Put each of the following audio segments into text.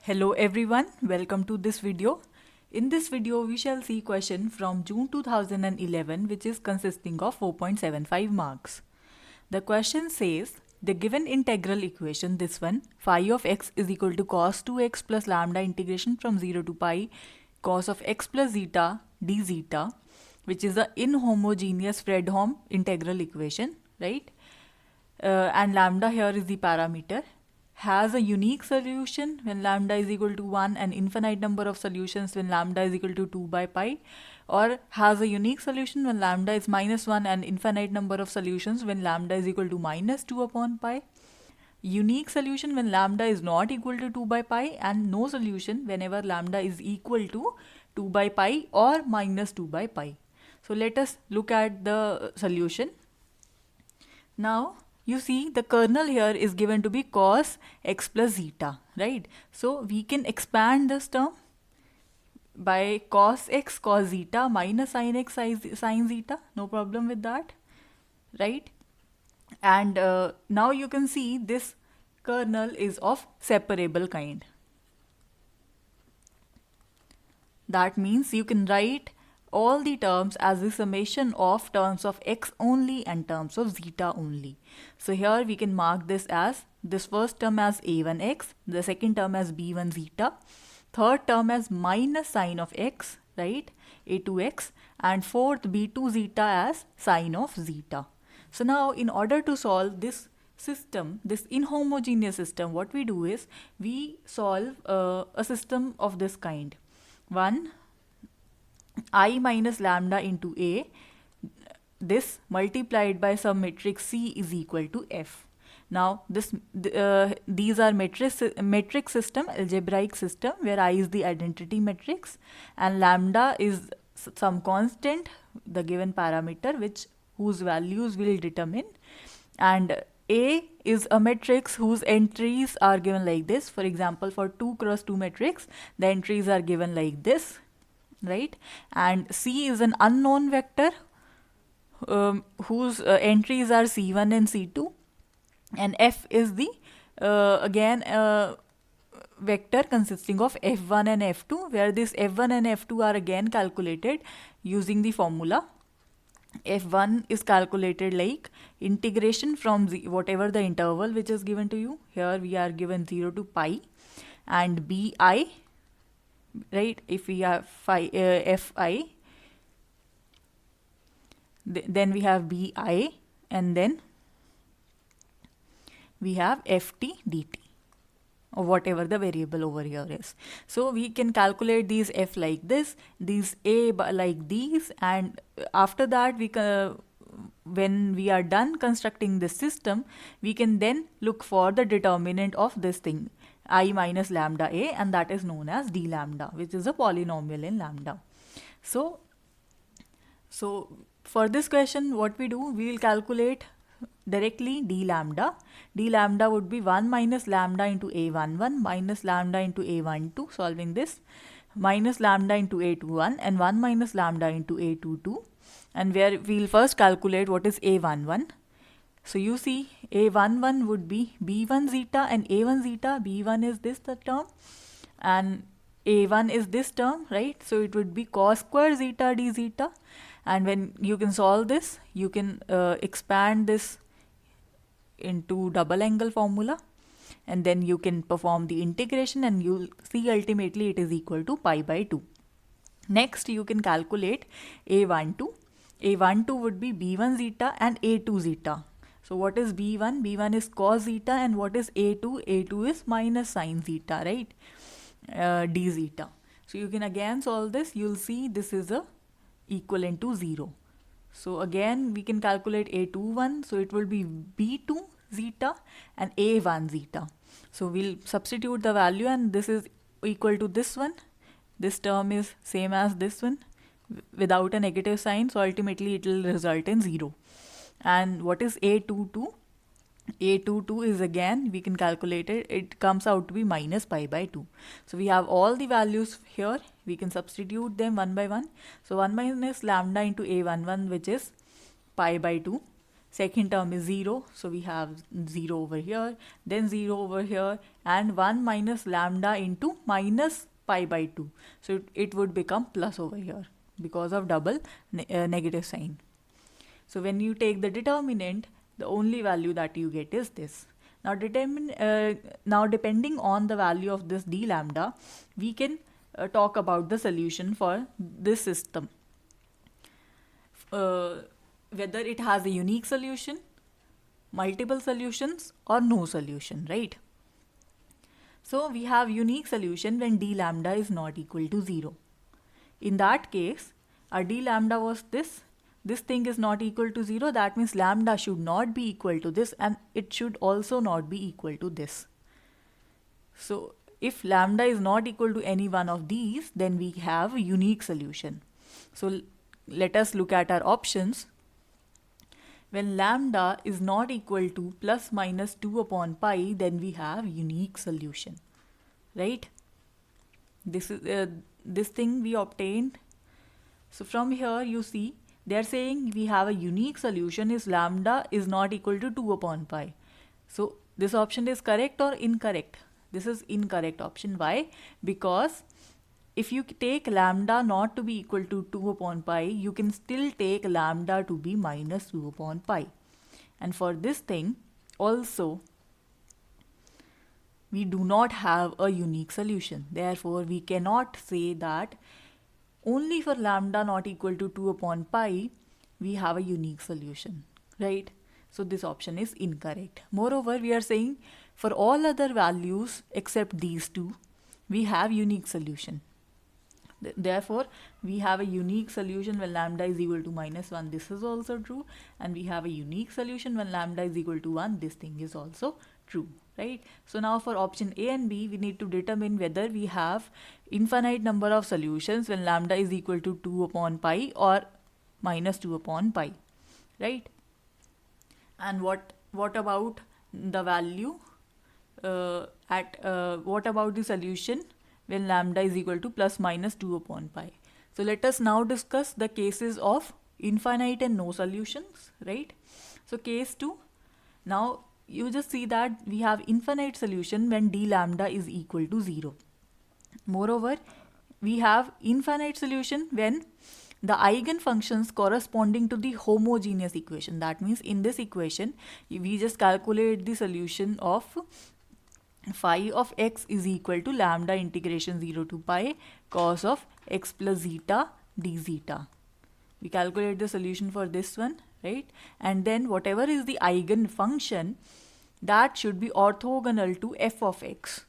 Hello everyone, welcome to this video. In this video, we shall see question from June 2011 which is consisting of 4.75 marks. The question says, the given integral equation, this one, phi of x is equal to cos 2x plus lambda integration from 0 to pi cos of x plus zeta d zeta, which is the inhomogeneous Fredholm integral equation, right? And lambda here is the parameter, has a unique solution when lambda is equal to 1 and infinite number of solutions when lambda is equal to 2 by pi, or has a unique solution when lambda is minus 1 and infinite number of solutions when lambda is equal to minus 2 upon pi. Unique solution when lambda is not equal to 2 by pi, and no solution whenever lambda is equal to 2 by pi or minus 2 by pi. So let us look at the solution. Now you see the kernel here is given to be cos x plus zeta, right? So we can expand this term by cos x cos zeta minus sin x sin zeta, no problem with that, right? And now you can see this kernel is of separable kind. That means you can write all the terms as the summation of terms of x only and terms of zeta only. So here we can mark this as this first term as a1x, the second term as b1 zeta, third term as minus sine of x, right, a2x, and fourth b2 zeta as sine of zeta. So now in order to solve this system, this inhomogeneous system, what we do is we solve a system of this kind. 1 I minus lambda into A, this multiplied by some matrix C is equal to F. Now these are metric system, algebraic system, where I is the identity matrix and lambda is some constant, the given parameter whose values will determine, and A is a matrix whose entries are given like this. For example, for 2 cross 2 matrix, the entries are given like this, right? And C is an unknown vector whose entries are C1 and C2, and F is the vector consisting of F1 and F2, where this F1 and F2 are again calculated using the formula. F1 is calculated like integration from whatever the interval which is given to you. Here we are given 0 to pi, and bi, right? If we have fi, fi, then we have bi, and then we have ft dt, or whatever the variable over here is. So we can calculate these f like this, these a like these, and after that we can, when we are done constructing this system, we can then look for the determinant of this thing, I minus lambda a, and that is known as d lambda, which is a polynomial in lambda. So for this question, what we do, we will calculate directly d lambda. D lambda would be 1 minus lambda into a11 minus lambda into a12, solving this, minus lambda into a21 and 1 minus lambda into a22, and where we will first calculate what is a11. So you see a11 would be b1 zeta and a1 zeta. B1 is this the term and a1 is this term, right? So it would be cos square zeta d zeta, and when you can solve this, you can expand this into double angle formula, and then you can perform the integration and you'll see ultimately it is equal to pi by 2. Next you can calculate a12. A12 would be b1 zeta and a2 zeta. So what is b1? B1 is cos zeta, and what is a2? A2 is minus sine zeta, right? D zeta. So you can again solve this, you'll see this is a equivalent to 0. So again we can calculate a21, so it will be b2 zeta and a1 zeta. So we'll substitute the value, and this is equal to this one. This term is same as this one without a negative sign, so ultimately it will result in 0. And what is a22? A22 is, again we can calculate it, it comes out to be minus pi by 2. So we have all the values here, we can substitute them one by one. So 1 minus lambda into a11, which is pi by 2. second term is 0, so we have 0 over here, then 0 over here, and 1 minus lambda into minus pi by 2. So it would become plus over here because of double negative sign. So when you take the determinant, the only value that you get is this. Now depending on the value of this d lambda, we can talk about the solution for this system. Whether it has a unique solution, multiple solutions, or no solution, right? So we have unique solution when d lambda is not equal to 0. In that case, our d lambda was this. This thing is not equal to 0. That means lambda should not be equal to this, and it should also not be equal to this. So if lambda is not equal to any one of these, then we have a unique solution. So let us look at our options. When lambda is not equal to plus minus 2 upon pi, then we have unique solution, right? This is this thing we obtained. So from here you see they are saying we have a unique solution is lambda is not equal to 2 upon pi. So this option is correct or incorrect? This is incorrect option. Why? Because if you take lambda not to be equal to 2 upon pi, you can still take lambda to be minus 2 upon pi. And for this thing also, we do not have a unique solution. Therefore, we cannot say that only for lambda not equal to 2 upon pi, we have a unique solution, right? So this option is incorrect. Moreover, we are saying for all other values except these two, we have unique solution. Therefore, we have a unique solution when lambda is equal to minus 1. This is also true. And we have a unique solution when lambda is equal to 1. This thing is also true, right? So now for option A and B, we need to determine whether we have infinite number of solutions when lambda is equal to 2 upon pi or minus 2 upon pi, right? And what about the value what about the solution when lambda is equal to plus minus 2 upon pi? So let us now discuss the cases of infinite and no solutions, right? So case 2, now you just see that we have infinite solution when d lambda is equal to 0. Moreover, we have infinite solution when the eigenfunctions corresponding to the homogeneous equation. That means in this equation, we just calculate the solution of phi of x is equal to lambda integration 0 to pi cos of x plus zeta d zeta. We calculate the solution for this one, right? And then whatever is the eigenfunction, that should be orthogonal to f of x.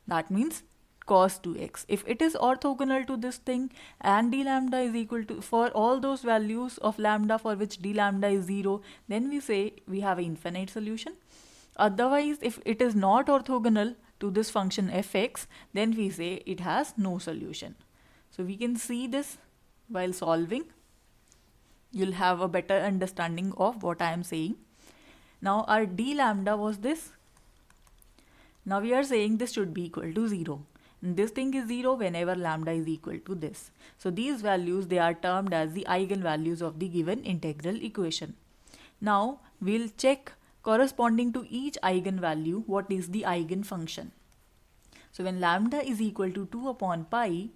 That means cos 2x. If it is orthogonal to this thing and d lambda is equal to, for all those values of lambda for which d lambda is 0, then we say we have an infinite solution. Otherwise, if it is not orthogonal to this function fx, then we say it has no solution. So we can see this while solving. You'll have a better understanding of what I am saying. Now our d lambda was this. Now we are saying this should be equal to 0. And this thing is 0 whenever lambda is equal to this. So these values, they are termed as the eigenvalues of the given integral equation. Now we'll check corresponding to each eigenvalue what is the eigenfunction. So when lambda is equal to 2 upon pi,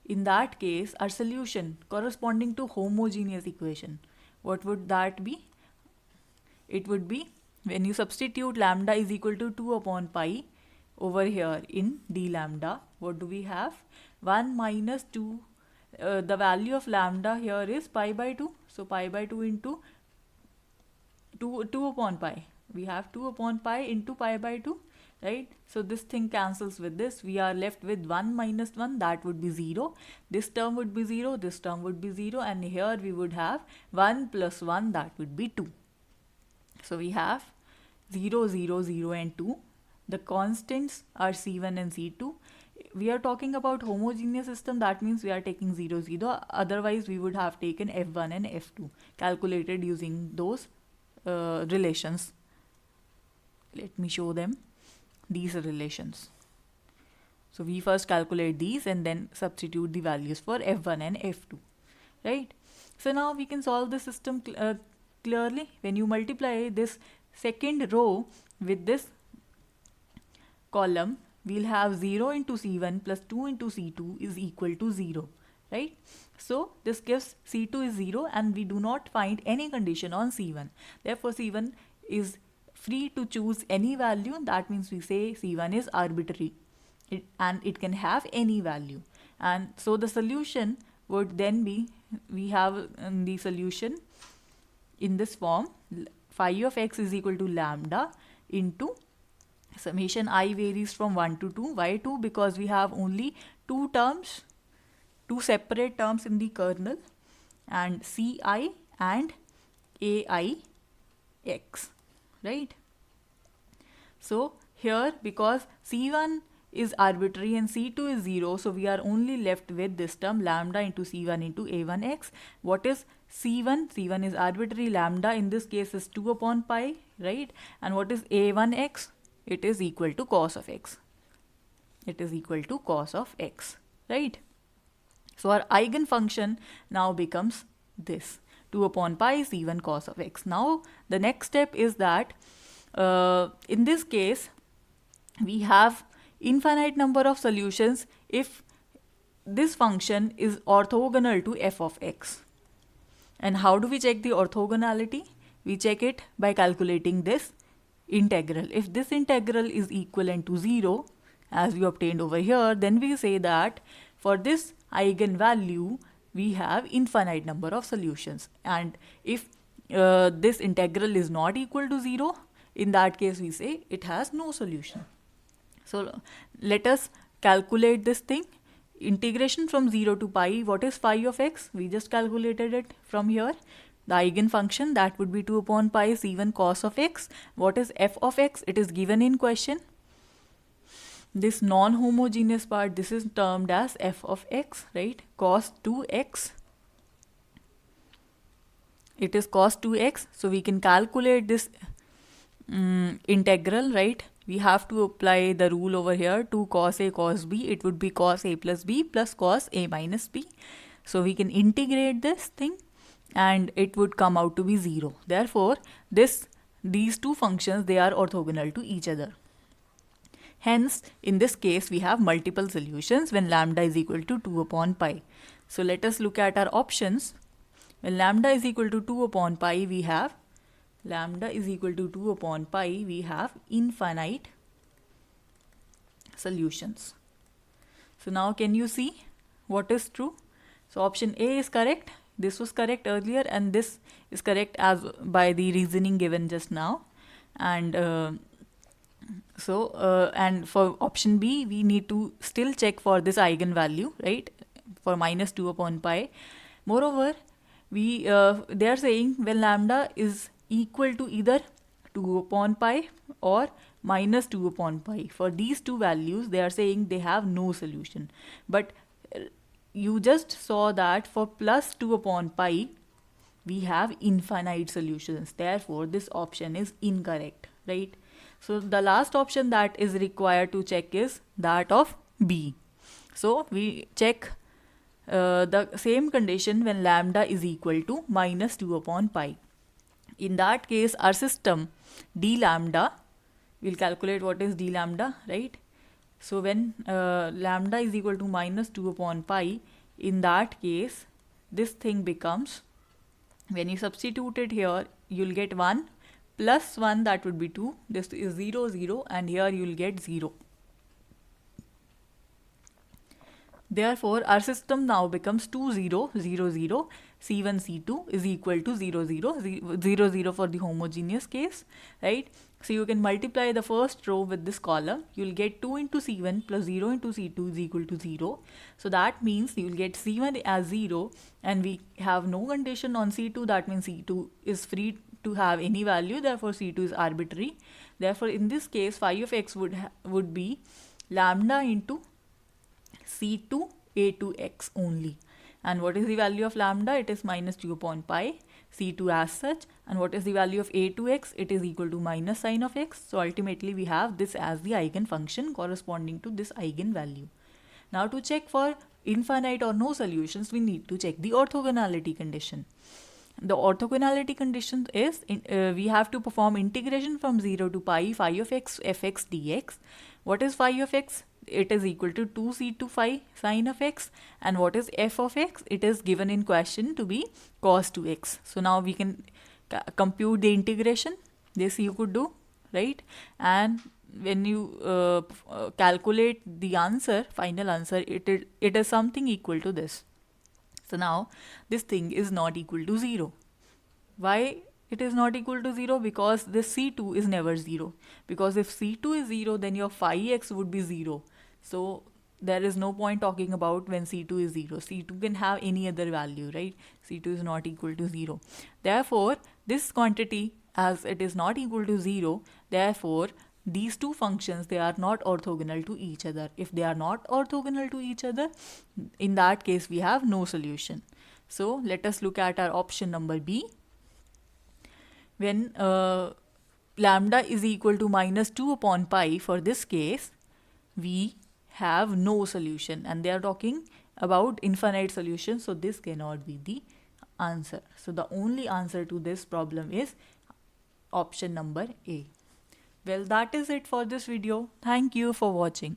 in that case our solution corresponding to homogeneous equation, what would that be? It would be when you substitute lambda is equal to 2 upon pi over here in d lambda, what do we have? 1 minus 2, the value of lambda here is pi by 2. So pi by 2 into 2 upon pi. We have 2 upon pi into pi by 2, right? So this thing cancels with this. We are left with 1 minus 1, that would be 0. This term would be 0, this term would be 0, and here we would have 1 plus 1, that would be 2. So we have 0, 0, 0 and 2. The constants are C1 and C2. We are talking about homogeneous system, that means we are taking 0, 0. Otherwise, we would have taken F1 and F2, calculated using those relations. Let me show them these relations. So we first calculate these and then substitute the values for F1 and F2, right? So now we can solve the system clearly? When you multiply this second row with this column, we'll have 0 into C1 plus 2 into C2 is equal to 0, right? So this gives C2 is 0 and we do not find any condition on C1. Therefore, C1 is free to choose any value. That means we say C1 is arbitrary and it can have any value. And so the solution would then be, we have the solution in this form, phi of x is equal to lambda into summation I varies from 1 to 2. Why 2? Because we have only two separate terms in the kernel, and Ci and Ai x, right? So here, because C1 is arbitrary and C2 is 0, so we are only left with this term lambda into C1 into A1x. What is C1? C1 is arbitrary. Lambda in this case is 2 upon pi, right? And what is A1x? It is equal to cos of x. It is equal to cos of x, right? So our eigenfunction now becomes this 2 upon pi C1 cos of x. Now the next step is that in this case we have infinite number of solutions if this function is orthogonal to f of x. And how do we check the orthogonality? We check it by calculating this integral. If this integral is equivalent to 0, as we obtained over here, then we say that for this eigenvalue we have infinite number of solutions. And if this integral is not equal to 0, in that case we say it has no solution. So let us calculate this thing. Integration from 0 to pi, what is phi of x? We just calculated it from here. The eigenfunction, that would be 2 upon pi C1 cos of x. What is f of x? It is given in question. This non-homogeneous part, this is termed as f of x, right? Cos 2x. It is cos 2x. So we can calculate this integral, right? We have to apply the rule over here, 2 cos a cos b. It would be cos a plus b plus cos a minus b. So we can integrate this thing and it would come out to be 0. Therefore, these two functions, they are orthogonal to each other. Hence, in this case, we have multiple solutions when lambda is equal to 2 upon pi. So let us look at our options. When lambda is equal to 2 upon pi, we have infinite solutions. So now can you see what is true? So option A is correct. This was correct earlier and this is correct as by the reasoning given just now. And and for option B, we need to still check for this eigenvalue, right? For minus 2 upon pi. Moreover, they are saying when lambda is equal to either 2 upon pi or minus 2 upon pi. For these two values, they are saying they have no solution. But you just saw that for plus 2 upon pi, we have infinite solutions. Therefore, this option is incorrect, right? So the last option that is required to check is that of B. So we check the same condition when lambda is equal to minus 2 upon pi. In that case, our system d lambda, we'll calculate what is d lambda, right? So when lambda is equal to minus 2 upon pi, in that case, this thing becomes, when you substitute it here, you'll get 1 plus 1, that would be 2. This is 0, 0, and here you'll get 0. Therefore, our system now becomes 2, 0, 0, 0. C1, C2 is equal to 0, 0, 0, 0 for the homogeneous case, right? So you can multiply the first row with this column. You'll get 2 into C1 plus 0 into C2 is equal to 0. So that means you'll get C1 as 0 and we have no condition on C2. That means C2 is free to have any value. Therefore, C2 is arbitrary. Therefore, in this case, phi of x would be lambda into C2 a2x only. And what is the value of lambda? It is minus 2 upon pi, C2 as such. And what is the value of a2x? It is equal to minus sign of x. So ultimately we have this as the eigenfunction corresponding to this eigenvalue. Now to check for infinite or no solutions, we need to check the orthogonality condition. The orthogonality condition is we have to perform integration from 0 to pi phi of x fx dx. What is phi of x? It is equal to 2c2 phi sine of x. And what is f of x? It is given in question to be cos 2x. So now we can compute the integration. This you could do, right? And when you calculate the answer, final answer, it is something equal to this. So now this thing is not equal to 0. Why it is not equal to 0? Because this c2 is never 0. Because if c2 is 0, then your phi x would be 0. So there is no point talking about when c2 is 0. c2 can have any other value, right? c2 is not equal to 0. Therefore, this quantity, as it is not equal to 0, therefore these two functions, they are not orthogonal to each other. If they are not orthogonal to each other, in that case we have no solution. So let us look at our option number B. When lambda is equal to minus 2 upon pi, for this case we have no solution, and they are talking about infinite solution, so this cannot be the answer. So the only answer to this problem is option number A. Well, that is it for this video. Thank you for watching.